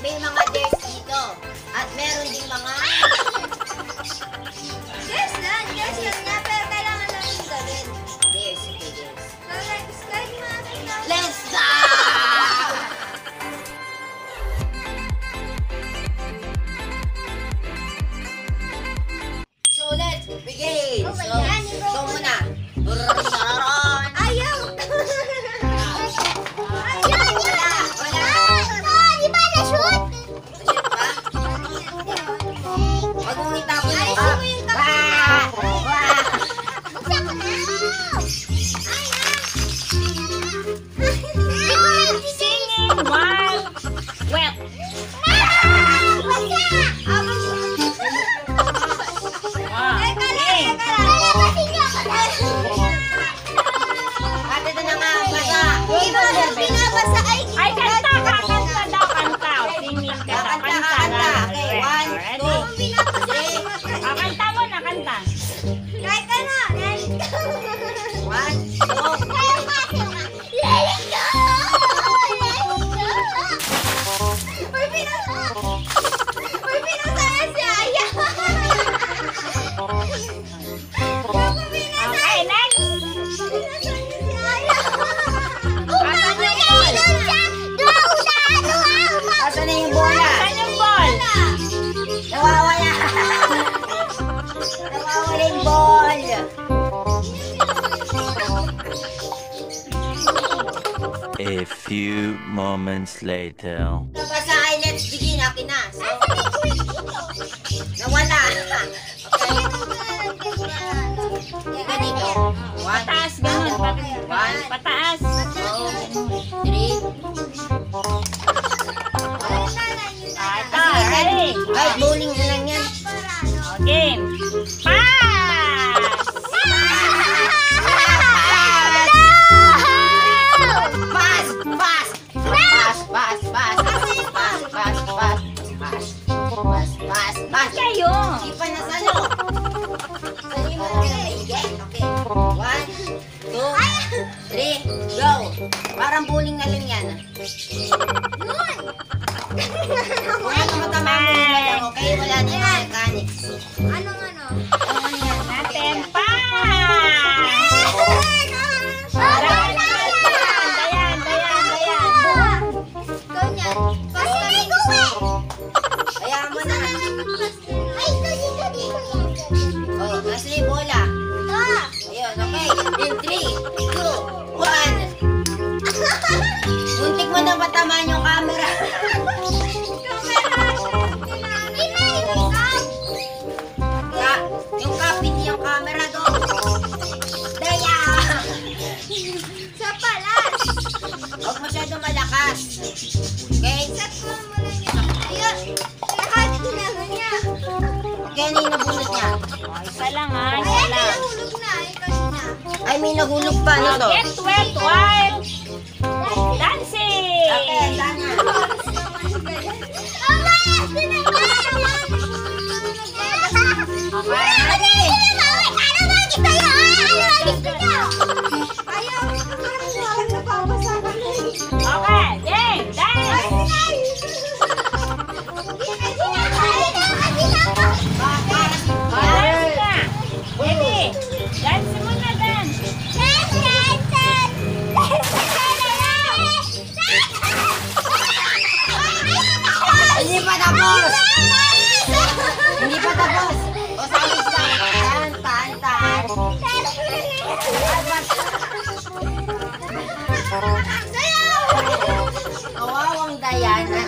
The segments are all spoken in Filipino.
May mga dares dito. At meron ding mga... Dares lang niya. Pero kailangan lang yung gawin. Dares, okay, dares. Let's go! So, let's begin. Oh my So, God, ito muna. Ayaw! A few moments later. Basta ay let's begin. Akin na. So, nawala. Okay. Ganito. Pataas, ganun. Pataas. 2, 3. Ito, ready? Ay, bowling na lang yan. Game. Pass. Kayo. Hindi pa na salo. Sali mo na yan. Okay. 1, 2, 3, go. Parang bowling na lang yan. Kung ano matama mo na lang, okay? Wala na yung mechanics. Anong? Ano yan? Natin pa. Kaya mo na. Oh, nasa yung bola. Ayun, okay. In 3, 2, 1. Muntik mo na matamaan yung camera. lang ha. Ay, Isa lang. nahulog na. Ay, kanina. Ay, may nahulog pa. Ano to? Get wet while dancing. Okay, sana. Okay, game, dance. Dance na. Ready? Dance muna, dance. Hindi pa tapos. Hindi pa tapos. O, sabi sa tan, tan, tan. Kawawang Diana.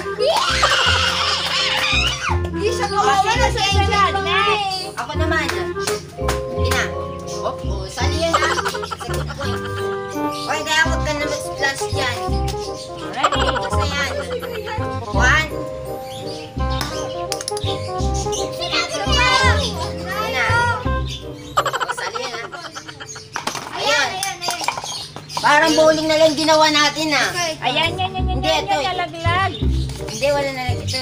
Hindi siya O, kawawa sino na sa susunod? Next. Ako naman. Hindi na. Oh, sali yan ha. Sagot ako eh. Okay, kaya huwag ka na mag-splash dyan. Ready? Basta yan. 1. Ayun na. O, sali yan ha. Ayan. Parang bowling na lang ginawa natin ha. Ayan, yan, Hindi, ito eh. nalaglag. Hindi, wala na lang ito.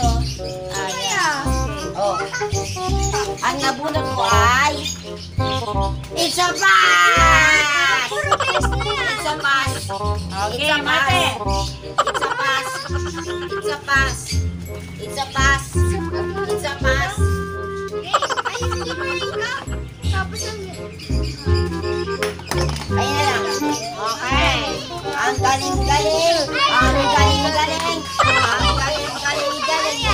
Ayan. Oh. Ang nabunot ko ay it's a pass! It's a pass! Okay, mate. It's a pass! It's a pass! It's a pass! It's a pass! Ayun na lang. Okay. Ang galing-galing! Ang galing-galing! Ang galing-galing!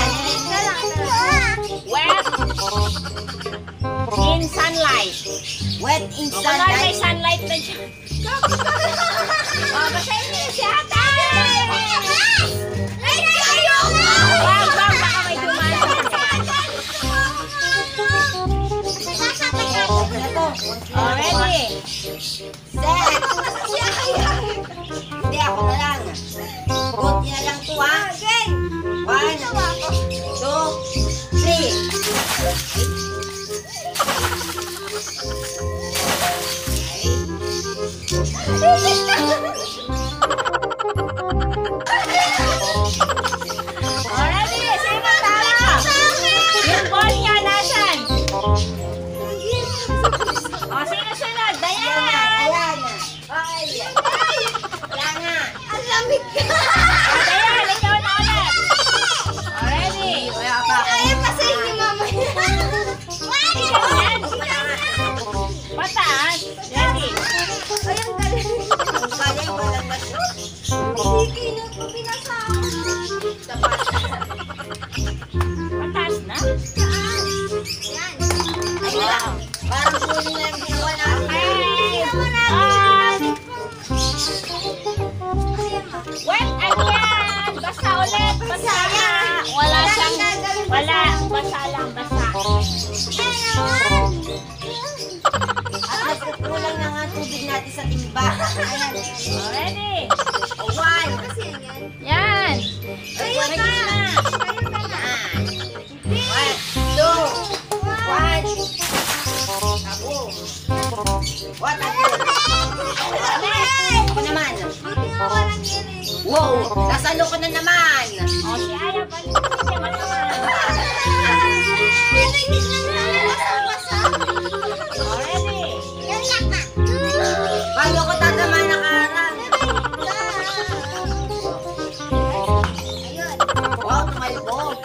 Wet in sunlight. Wet in Kunwari may sunlight. sunlight na dyan. Basahin niyo si ate. Wag, baka may dumaan. Ito. Ready? Set! Hindi, ako na lang. Kunti na lang to ha. 1, 2, 3. Ready? Sino tama? Yung ball niya nasan? O, sino sunod? Dayan! Ayan na. Okay. Wala na. O, Dayan, ikaw na ulit. O, ready? Wala pa ako. Ganyan. Pataas. Ready? Ang galing, walang baso. Pataas na? Ayun na lang. Parang huli na lang ginawa natin. Wet again! Basta ulit! Basta na! Wala siyang... Wala. Basta lang. Basta. At kulang na nga tubig natin sa timba. Ayan. Ready? 1. Yan! Ayun Ready na! 1, 2, 1. Kaboom. What a good. Ako naman. Wow, nasalo ko na naman. O, si Aya pa rin. Siya mataman. O, ready? Paano ko tatama nakarang? Wow, tumalbog.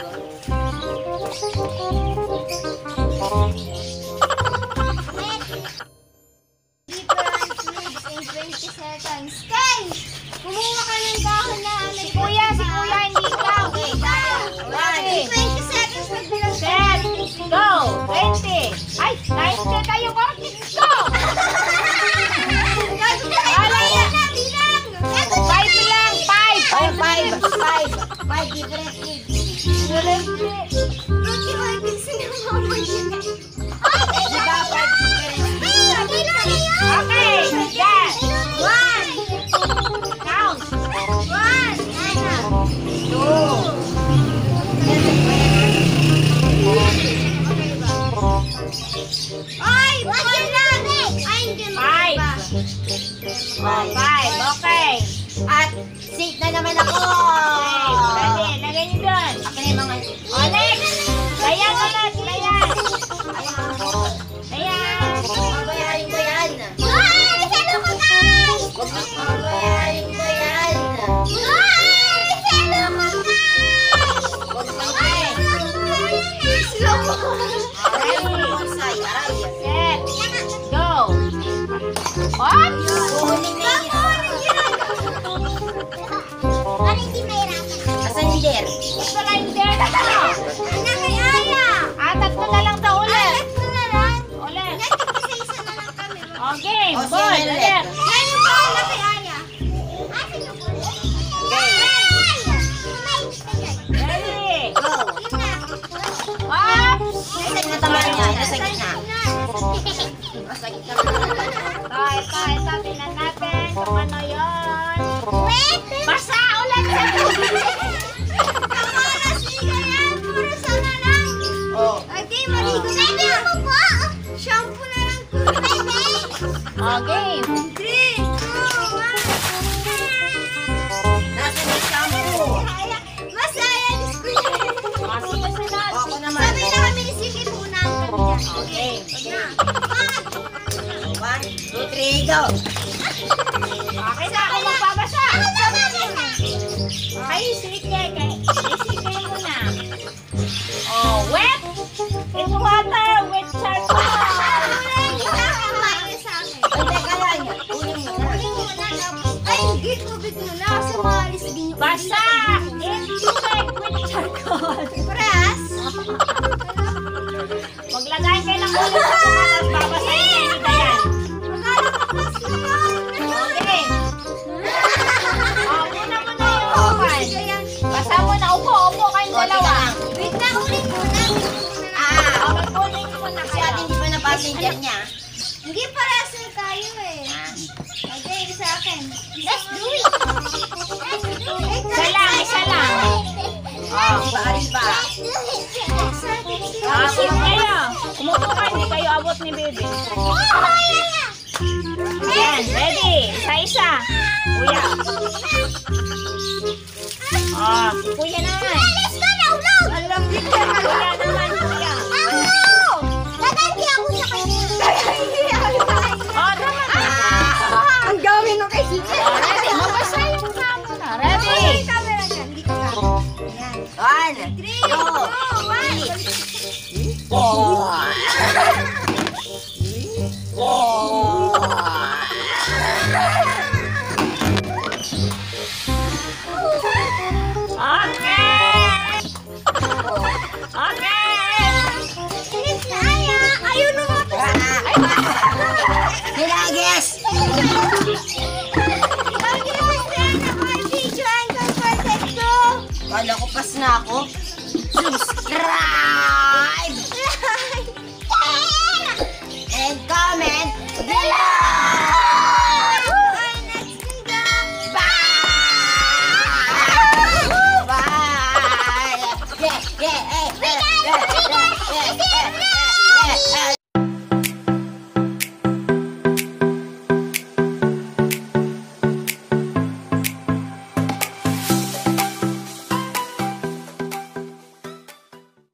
Kumuha ka ng dahon na si kuya hindi ka. Okay, tayo. Okay. 1. 20 seconds magbilang. Set! Go! 20! Ay! 90 tayo ko! Go! Wala yan na, bilang. 5 lang! 5! 5 different kids. Ruti mo, ibigsin ng mama niya. Diba, 5 different kids? Okay! Yes! 1. Count! 2. Ay! Yun! Huling na yun. Para hindi mahirapan. Asan yung der? Gusto na yung dare na ano? Anak kay Aya. Tatlo na lang daw ulit. Tatlo na lang. Ulit. Isa na lang kami. O, game. O, Ball. sige, Ulit. Yan yung pala kay Aya. Asan yung pala? Ready. Go. Up. Nasa gitna naman niya. Nasa gitna. Nasa gitna. Ito. Tingnan natin kung ano yun. Wait! Basa ulit sa tubig. Kamalas niya yan! Puro sana lang! Oh. Okay, maligo na niya! po! Shampoo na lang po! Pwede! O, game. 3, 2, 1! Nasa may shampoo. Masaya! Disco yan! Sige, sunod. Ako naman. Sabi na kami ni Sige po na ang kanya. Okay. Wag na! 1, 2, 3, go. Okay na, ako magbabasa. Kay Sige muna. Oh, wet in water with charcoal. Hindi, kaya niya. Uling mo na. Ay, hindi! Tubig muna kasi maalis din yung Basa in tubig with charcoal. Press! Maglagay kayo ng ulit sa mga at babasahin niya ni Dayan. Akala ko mas naman! Okay. Muna yung upan. Basa mo na. Upo kayong O, dalawa. teka lang. Wait na, ulit muna. Ah, Mag-uling muna si ate kayo. hindi pa na-passenger niya. Hindi parehas na tayo eh. Ah. Okay, sa akin. Let's do it! Isa lang. Oh, iba-iba. Sige kayo. Umupo kayo, hindi kayo abot ni baby. Yan, ready. Isa-isa. Kuya. Kuya naman. Let's go now, now! Alam din ka. Kuya naman, kuya. Ako! Nagandi ako sa kanya. Tama na. Ang gawin mo kay Sige. Ready, mabasa yung kamo na. Ready. Camera niya, hindi ko na. 1, 3, 2, 1. Okay. Bilis na, Aya. Ayun na nga. Hilagis! Kala ko pas na ako. Subscribe!